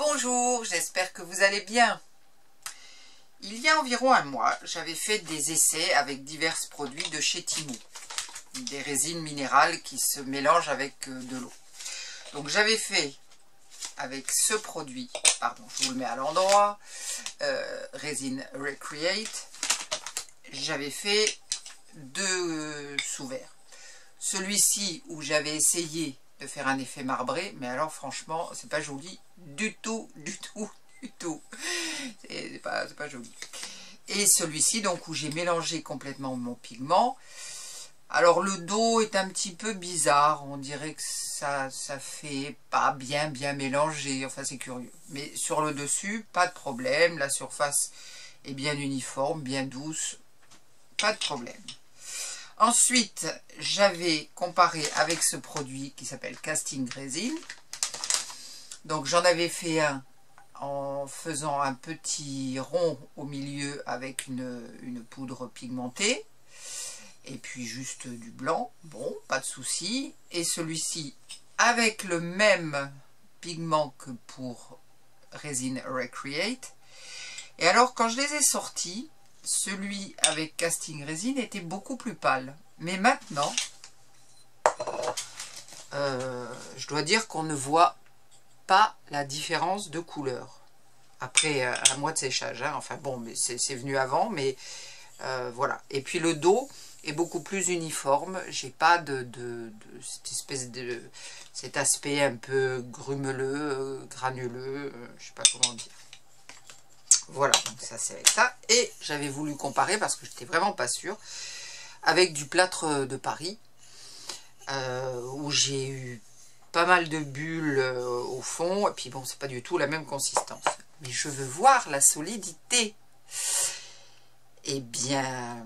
Bonjour, j'espère que vous allez bien. Il y a environ un mois, j'avais fait des essais avec divers produits de chez Temu. Des résines minérales qui se mélangent avec de l'eau. Donc j'avais fait avec ce produit, pardon, je vous le mets à l'endroit, résine Recreate, j'avais fait deux sous-verts. Celui-ci où j'avais essayé de faire un effet marbré, mais alors franchement c'est pas joli du tout, c'est pas joli. Et celui-ci donc où j'ai mélangé complètement mon pigment. Alors le dos est un petit peu bizarre, on dirait que ça fait pas bien mélangé, enfin c'est curieux. Mais sur le dessus, pas de problème, la surface est bien uniforme, bien douce, pas de problème. Ensuite, j'avais comparé avec ce produit qui s'appelle Casting Resin. Donc j'en avais fait un en faisant un petit rond au milieu avec une poudre pigmentée. Et puis juste du blanc, bon, pas de souci. Et celui-ci avec le même pigment que pour Resin Recreate. Et alors quand je les ai sortis, celui avec Casting Resin était beaucoup plus pâle. Mais maintenant, je dois dire qu'on ne voit pas la différence de couleur. Après un mois de séchage, hein. Enfin bon, mais c'est venu avant, mais voilà. Et puis le dos est beaucoup plus uniforme. J'ai pas cette espèce de cet aspect un peu grumeleux, granuleux, je sais pas comment dire. Voilà, donc ça c'est avec ça. Et j'avais voulu comparer parce que j'étais vraiment pas sûre avec du plâtre de Paris où j'ai eu pas mal de bulles au fond. Et puis bon, c'est pas du tout la même consistance. Mais je veux voir la solidité. Eh bien,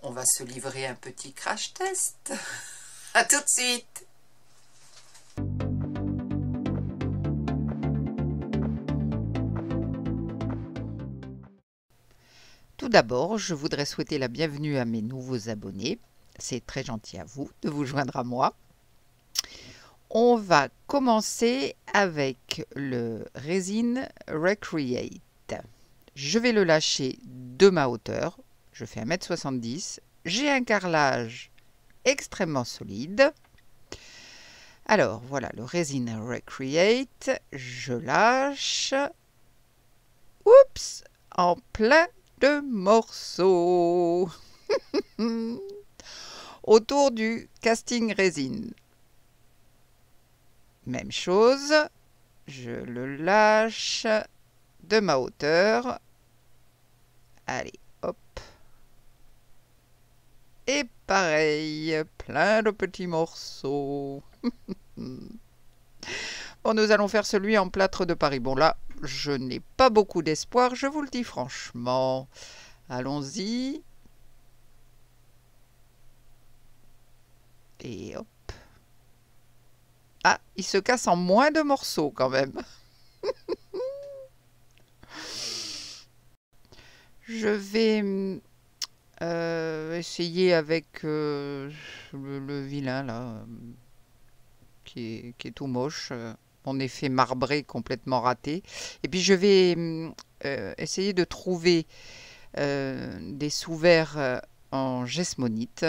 on va se livrer un petit crash test. À tout de suite. Tout d'abord, je voudrais souhaiter la bienvenue à mes nouveaux abonnés. C'est très gentil à vous de vous joindre à moi. On va commencer avec le Resin Recreate. Je vais le lâcher de ma hauteur. Je fais 1,70 m. J'ai un carrelage extrêmement solide. Alors, voilà le Resin Recreate. Je lâche. Oups! En plein de morceaux autour du Casting Resin. Même chose, je le lâche de ma hauteur. Allez, hop. Et pareil, plein de petits morceaux. Bon, nous allons faire celui en plâtre de Paris. Bon, là, je n'ai pas beaucoup d'espoir, je vous le dis franchement. Allons-y. Et hop. Ah, il se casse en moins de morceaux quand même. Je vais essayer avec le vilain là, qui est tout moche. Mon effet marbré complètement raté. Et puis je vais essayer de trouver des sous-verts en gesmonite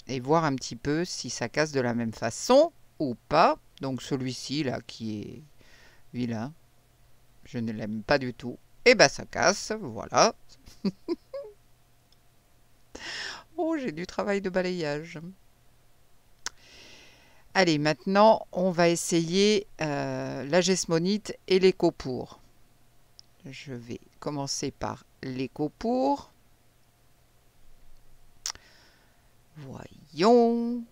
et voir un petit peu si ça casse de la même façon ou pas. Donc celui-ci là qui est vilain, je ne l'aime pas du tout. Et ben ça casse, voilà. Oh, j'ai du travail de balayage. Allez, maintenant, on va essayer la gesmonite et l'écopour. Je vais commencer par l'écopour. Voyons.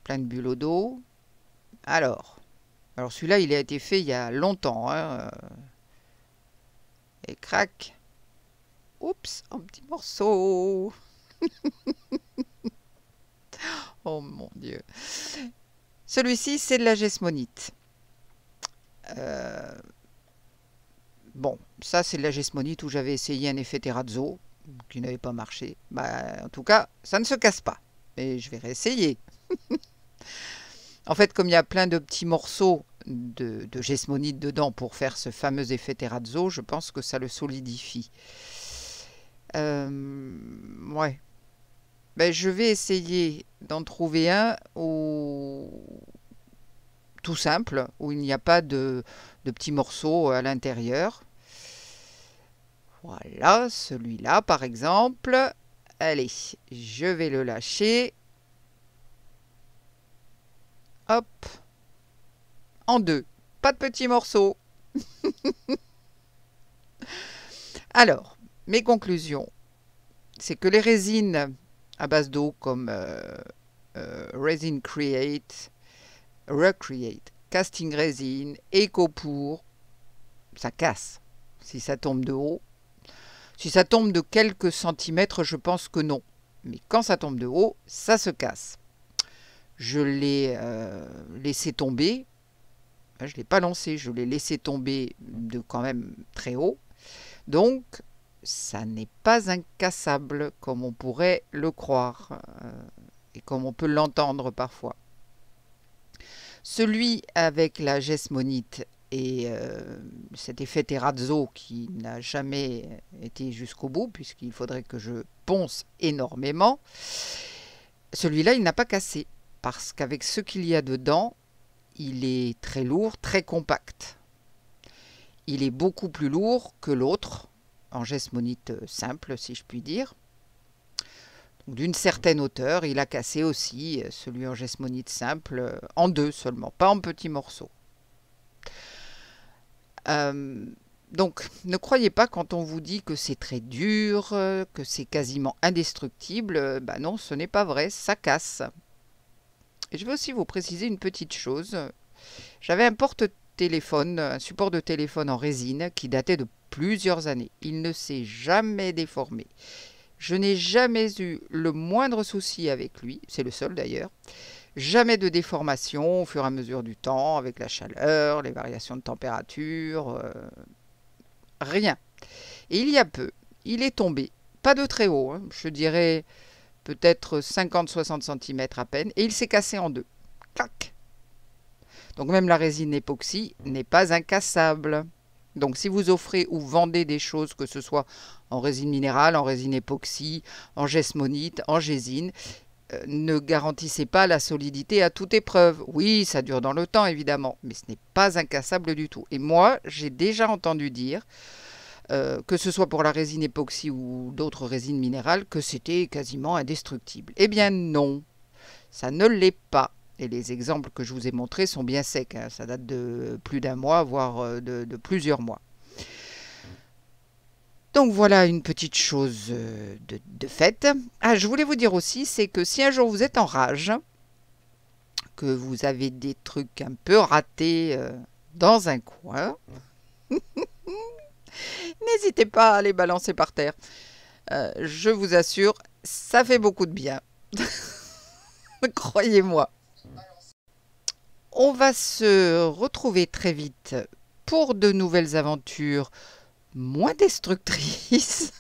Plein de bulles d'eau. Alors celui-là, il a été fait il y a longtemps. Hein. Et crac. Oups, un petit morceau. Oh mon Dieu. Celui-ci, c'est de la gesmonite. Bon, ça, c'est de la gesmonite où j'avais essayé un effet terrazzo qui n'avait pas marché. Bah, en tout cas, ça ne se casse pas. Mais je vais réessayer. En fait, comme il y a plein de petits morceaux de gésmonite dedans pour faire ce fameux effet terrazzo, je pense que ça le solidifie. Ouais. Ben, je vais essayer d'en trouver un tout simple, où il n'y a pas de petits morceaux à l'intérieur. Voilà, celui-là par exemple. Allez, je vais le lâcher. Hop. En deux. Pas de petits morceaux. Alors, mes conclusions. C'est que les résines à base d'eau comme Resin Create, Recreate, Casting Resin, EcoPour, ça casse si ça tombe de haut. Si ça tombe de quelques centimètres, je pense que non. Mais quand ça tombe de haut, ça se casse. Je l'ai laissé tomber. Je ne l'ai pas lancé, je l'ai laissé tomber de quand même très haut. Donc, ça n'est pas incassable comme on pourrait le croire et comme on peut l'entendre parfois. Celui avec la gésmonite et cet effet terrazzo qui n'a jamais été jusqu'au bout puisqu'il faudrait que je ponce énormément, celui-là il n'a pas cassé parce qu'avec ce qu'il y a dedans, il est très lourd, très compact. Il est beaucoup plus lourd que l'autre, en gésmonite simple si je puis dire. D'une certaine hauteur, il a cassé aussi, celui en gésmonite simple, en deux seulement, pas en petits morceaux. Donc, ne croyez pas quand on vous dit que c'est très dur, que c'est quasiment indestructible. Ben non, ce n'est pas vrai, ça casse. Et je vais aussi vous préciser une petite chose. J'avais un porte-téléphone, un support de téléphone en résine qui datait de plusieurs années. Il ne s'est jamais déformé. Je n'ai jamais eu le moindre souci avec lui, c'est le seul d'ailleurs. Jamais de déformation au fur et à mesure du temps, avec la chaleur, les variations de température, rien. Et il y a peu, il est tombé, pas de très haut, hein, je dirais peut-être 50-60 cm à peine, et il s'est cassé en deux. Clac! Donc même la résine époxy n'est pas incassable. Donc si vous offrez ou vendez des choses, que ce soit en résine minérale, en résine époxy, en gésmonite, en gésine, ne garantissez pas la solidité à toute épreuve. Oui, ça dure dans le temps évidemment, mais ce n'est pas incassable du tout. Et moi, j'ai déjà entendu dire, que ce soit pour la résine époxy ou d'autres résines minérales, que c'était quasiment indestructible. Eh bien non, ça ne l'est pas. Et les exemples que je vous ai montrés sont bien secs, hein. Ça date de plus d'un mois, voire de plusieurs mois. Donc voilà une petite chose de faite. Ah, je voulais vous dire aussi, c'est que si un jour vous êtes en rage, que vous avez des trucs un peu ratés dans un coin, n'hésitez pas à les balancer par terre. Je vous assure, ça fait beaucoup de bien. Croyez-moi. On va se retrouver très vite pour de nouvelles aventures moins destructrices.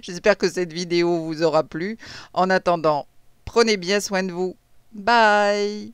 J'espère que cette vidéo vous aura plu. En attendant, prenez bien soin de vous. Bye!